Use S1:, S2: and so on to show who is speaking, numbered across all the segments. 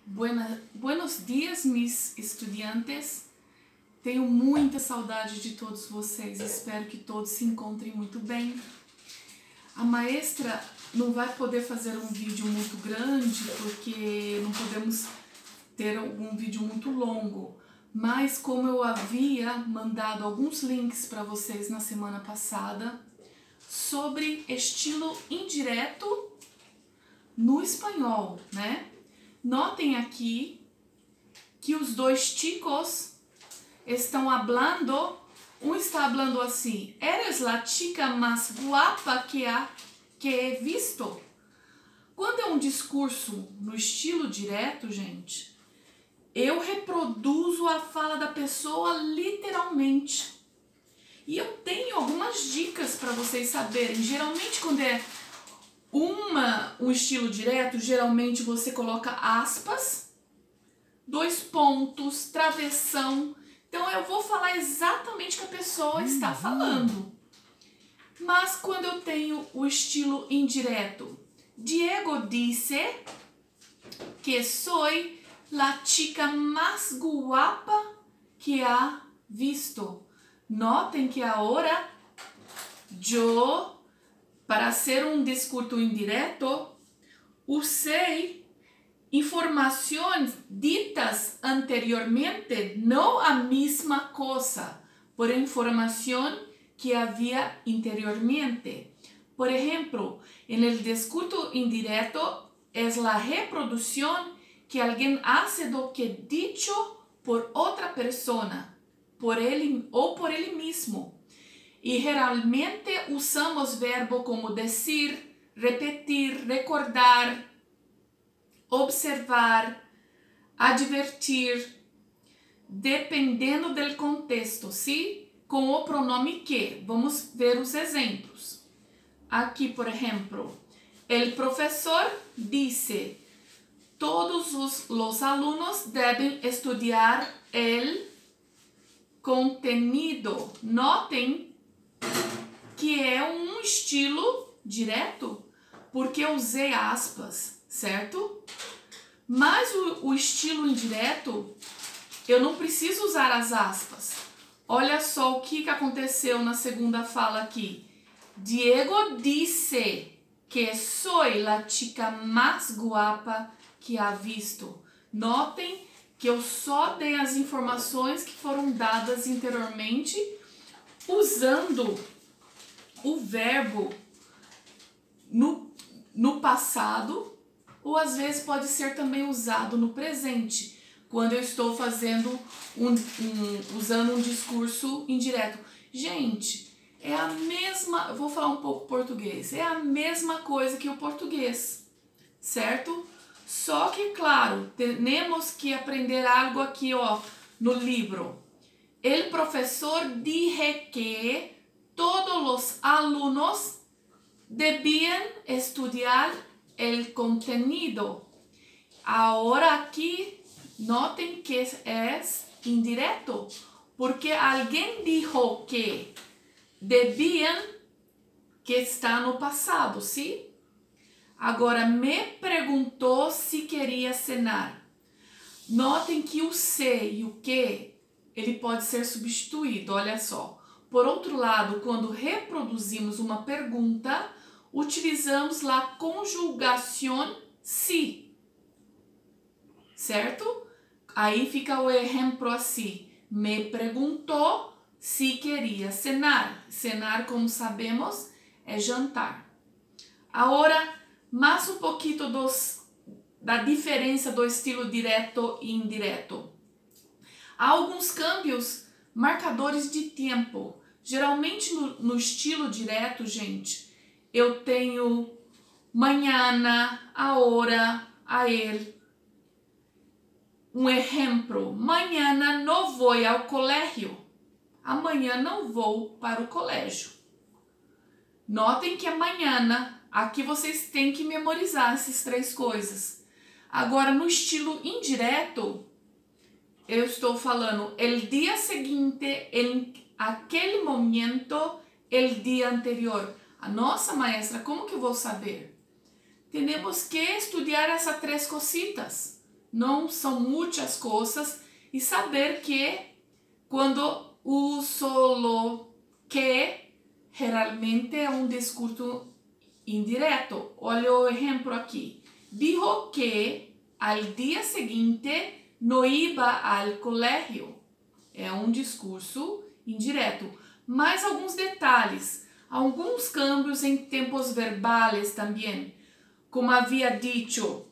S1: Buenos dias, mis estudiantes. Tenho muita saudade de todos vocês. Espero que todos se encontrem muito bem. A maestra não vai poder fazer um vídeo muito grande porque não podemos ter um vídeo muito longo. Mas como eu havia mandado alguns links para vocês na semana passada sobre estilo indireto no espanhol, né? Notem aqui que os dois chicos estão hablando, um está falando assim: eres la chica más guapa que he visto. Quando é um discurso no estilo direto, gente, eu reproduzo a fala da pessoa literalmente. E eu tenho algumas dicas para vocês saberem. Geralmente quando é um estilo direto, geralmente você coloca aspas, dois pontos, travessão. Então eu vou falar exatamente o que a pessoa está falando. Mas quando eu tenho o estilo indireto, Diego disse que soy la chica más guapa que ha visto. Notem que agora eu, para ser um discurso indireto, usei informações ditas anteriormente, não a mesma coisa, por informação que havia anteriormente. Por exemplo, en el discurso indireto es la reproducción que alguien hace do que dicho por otra persona, por ele ou por ele mesmo. E geralmente usamos verbo como decir, repetir, recordar, observar, advertir, dependendo do contexto, sim? Com o pronome que. Vamos ver os exemplos. Aqui, por exemplo, el professor disse: todos os alunos devem estudar el contenido. Notem que é um estilo direto, porque eu usei aspas, certo? Mas o estilo indireto, eu não preciso usar as aspas. Olha só o que aconteceu na segunda fala aqui. Diego disse que soy la chica más guapa que ha visto. Notem que eu só dei as informações que foram dadas anteriormente usando o verbo no passado, ou às vezes pode ser também usado no presente, quando eu estou fazendo usando um discurso indireto. Gente, é a mesma, eu vou falar um pouco português, é a mesma coisa que o português, certo? Só que, claro, temos que aprender algo aqui, ó, no livro. El professor dije que todos os alunos debían estudiar el contenido. Agora aqui, notem que é indireto, porque alguém dijo que debían, que está no passado, sim? Agora, me perguntou se queria cenar. Notem que o se e o que, ele pode ser substituído, olha só. Por outro lado, quando reproduzimos uma pergunta, utilizamos a conjugação si, certo? Aí fica o exemplo assim: me perguntou se queria cenar. Cenar, como sabemos, é jantar. Agora, mais um pouquinho da diferença do estilo direto e indireto. Há alguns câmbios marcadores de tempo. Geralmente no estilo direto, gente, eu tenho mañana, ahora, ayer. Um exemplo: mañana não vou ao colégio. Amanhã não vou para o colégio. Notem que é mañana. Aqui vocês têm que memorizar essas três coisas. Agora, no estilo indireto, eu estou falando el dia seguinte, em aquele momento, el dia anterior. A nossa maestra, como que eu vou saber? Temos que estudar essas três cositas. não são muitas coisas, e saber que quando uso lo que, geralmente é um discurso indireto. Olha o exemplo aqui. Dijo que al dia seguinte no iba al colegio. É um discurso indireto. Mais alguns detalhes, alguns cambios em tempos verbales também. Como havia dito,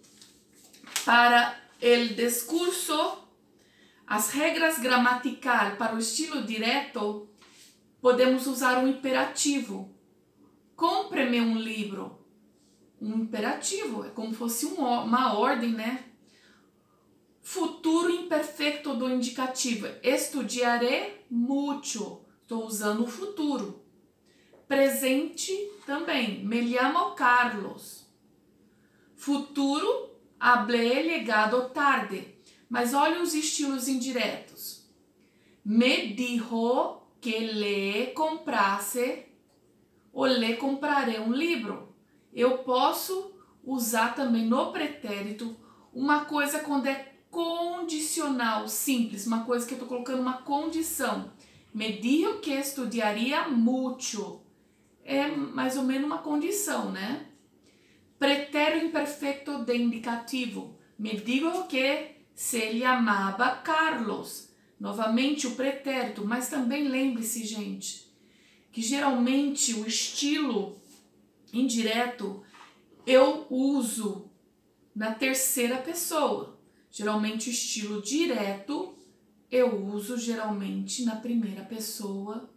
S1: para o discurso, as regras gramaticais para o estilo direto, podemos usar um imperativo. Compre-me um livro. Um imperativo, é como se fosse uma ordem, né? Futuro imperfeito do indicativo. Estudiaré mucho. Estou usando o futuro. Presente também. Me llamo Carlos. Futuro, hablé llegado tarde. Mas olha os estilos indiretos. Me dijo que le comprase ou le compraré um livro. Eu posso usar também no pretérito uma coisa quando é condicional, simples, uma coisa que eu estou colocando uma condição. Me dijo que estudiaria mucho. É mais ou menos uma condição, né? Pretérito imperfeito de indicativo. Me dijo que se chamava Carlos. Novamente o pretérito, mas também lembre-se, gente, que geralmente o estilo indireto eu uso na terceira pessoa. Geralmente o estilo direto eu uso geralmente na primeira pessoa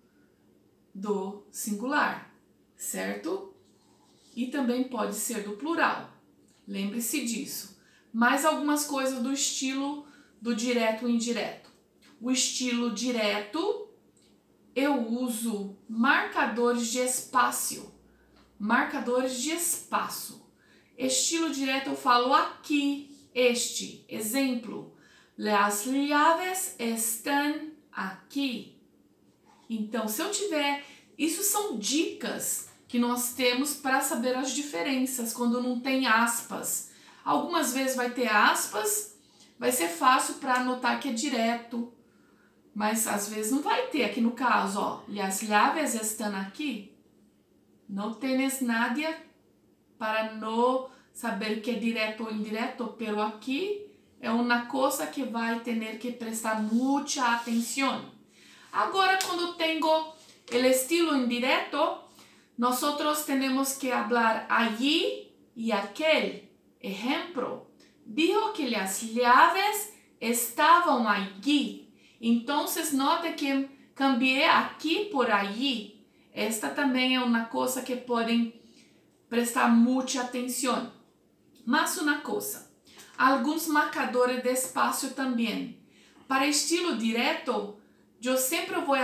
S1: do singular, certo? E também pode ser do plural. Lembre-se disso. Mais algumas coisas do estilo do direto e indireto. O estilo direto eu uso marcadores de espaço. Marcadores de espaço. Estilo direto eu falo aqui, este. Exemplo, las llaves están aqui. Então, se eu tiver... Isso são dicas que nós temos para saber as diferenças quando não tem aspas. Algumas vezes vai ter aspas, vai ser fácil para anotar que é direto. Mas às vezes não vai ter. Aqui no caso, ó, las llaves están aqui. Não tienes nadie para não saber que é direto ou indireto, pero aqui é uma coisa que vai ter que prestar muita atenção. Agora, quando tenho o estilo indireto, nós temos que falar allí e aquel. Exemplo, dijo que as llaves estavam allí. Então, note que cambiei aqui por allí. Esta também é uma coisa que podem prestar muita atenção. Mas uma coisa, alguns marcadores de espaço também. Para estilo direto, eu sempre vou...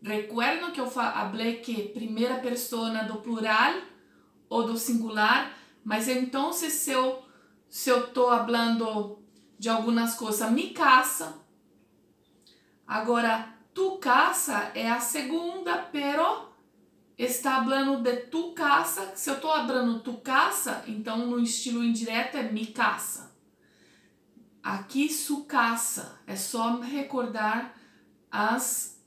S1: Recuerdo que eu falei que primeira pessoa do plural ou do singular, mas então se eu estou falando de algumas coisas, mi casa. Agora, tu casa é a segunda, pero está falando de tu casa. Se eu estou falando tu casa, então no estilo indireto é mi casa. Aqui, su casa. É só recordar as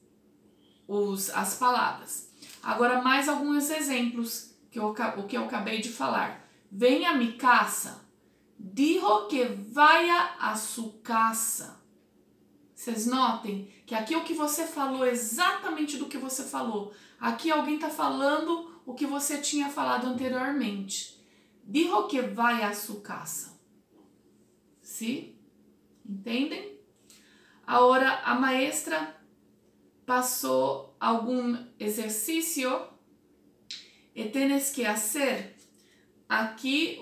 S1: palavras. Agora, mais alguns exemplos que eu acabei de falar. Venha a mi casa. Dijo que vaya a su casa. Vocês notem que aqui o que você falou é exatamente do que você falou. Aqui alguém está falando o que você tinha falado anteriormente. Dijo que vai a su casa. ¿Sí? Entendem? Agora a maestra passou algum exercício e tienes que fazer. Aqui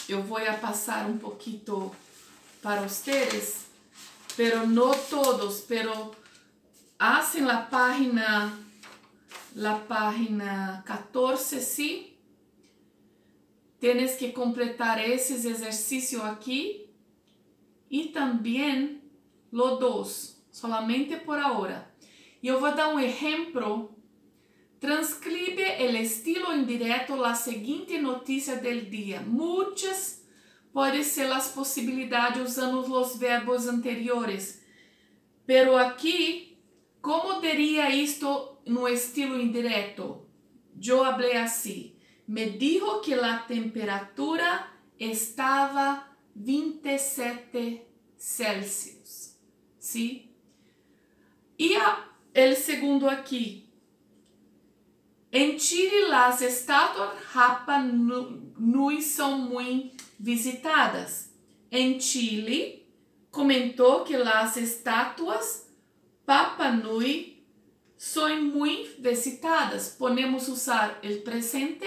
S1: eu vou passar um pouquinho para ustedes, pero no todos, pero hacen la página 14, ¿sí? Tienes que completar esses exercícios aqui e também lo 2, solamente por ahora. E eu vou dar um exemplo. Transcribe el estilo indireto la seguinte notícia del dia. Muitas pode ser as possibilidades usando os verbos anteriores. Pero aqui, como diria isto no estilo indireto? Eu hablé assim. Me dijo que a temperatura estava 27 Celsius. ¿Sí? E o segundo aqui. Em Chile, as estátuas Rapa Nui são muito visitadas. Em Chile, comentou que as estátuas Rapa Nui são muito visitadas. Podemos usar o presente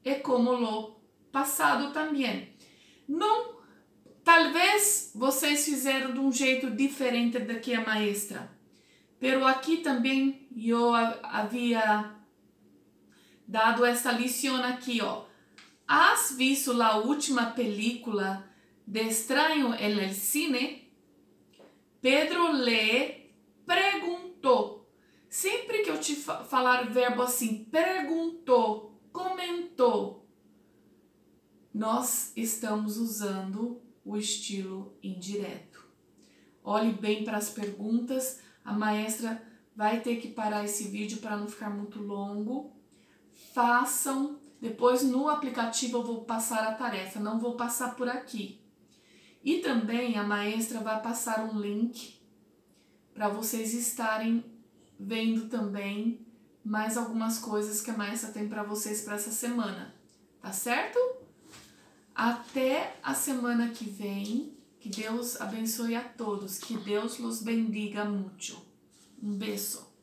S1: e como o passado também. Não, talvez vocês fizeram de um jeito diferente do que a maestra. Pero aqui também eu havia dado essa lição aqui, ó. ¿Has visto a última película de Estranho en el Cine? Pedro le perguntou. Sempre que eu te falar verbo assim, perguntou, comentou, nós estamos usando o estilo indireto. Olhe bem para as perguntas. A maestra vai ter que parar esse vídeo para não ficar muito longo. Façam. Depois no aplicativo eu vou passar a tarefa, não vou passar por aqui. E também a maestra vai passar um link para vocês estarem vendo também mais algumas coisas que a maestra tem para vocês para essa semana. Tá certo? Até a semana que vem. Que Deus abençoe a todos. Que Deus los bendiga muito. Um beijo.